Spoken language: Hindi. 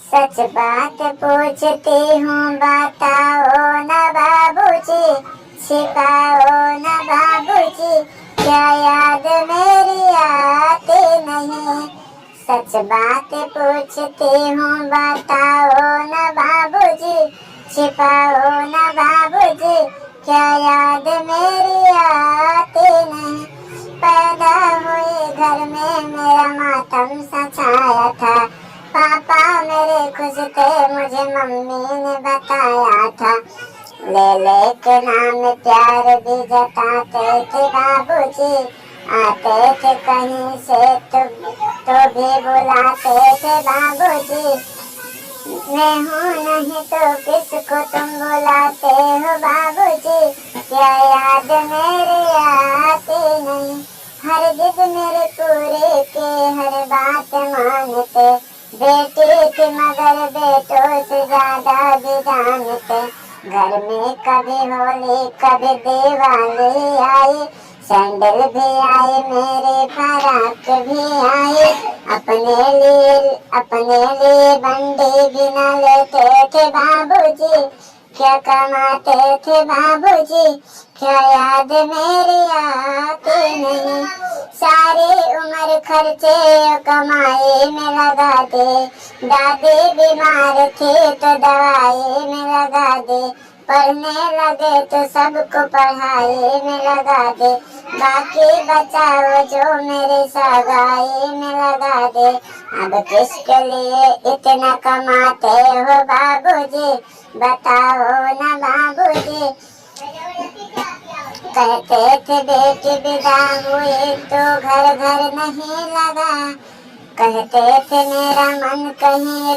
सच बात पूछती हूँ बताओ न बाबूजी, छिपाओ न बाबूजी, क्या याद मेरी आती नहीं। सच बात पूछती हूँ बताओ न बाबूजी, छिपाओ न बाबूजी, क्या याद मेरी आती नहीं। पैदा हुए घर में मेरा मातम सा छाया था, पापा मेरे खुश थे मुझे मम्मी ने बताया था। ले के नाम प्यार भी जताते थे बाबूजी, आते थे कहीं से तो भी बुलाते थे बाबूजी। मैं हूँ नहीं तो किसको तुम बुलाते हो बाबूजी, क्या याद मेरी आती नहीं। हर जिद मेरे पूरे के हर बात मानते, बेटी थी मगर बेटों से ज्यादा भी जानते। घर में कभी होली कभी दिवाली आई, सैंडल भी आए मेरे फराक भी आए। अपने लिए बंडी भी न लेते थे बाबूजी, क्या कमाते थे बाबूजी, क्या याद मेरी आती नहीं। सारी उम्र खर्चे कमाई में लगा दे, दादी बीमार थी तो दवाई में लगा दे, पढ़ने लगे तो सबको पढ़ाई में लगा दे, बाकी बचाओ जो मेरे सगाई में लगा दे। अब किसके लिए इतना कमाते हो बाबूजी, बताओ ना बाबूजी। कहते थे बेटी विदा हुई तो घर घर नहीं लगा, कहते थे मेरा मन कहीं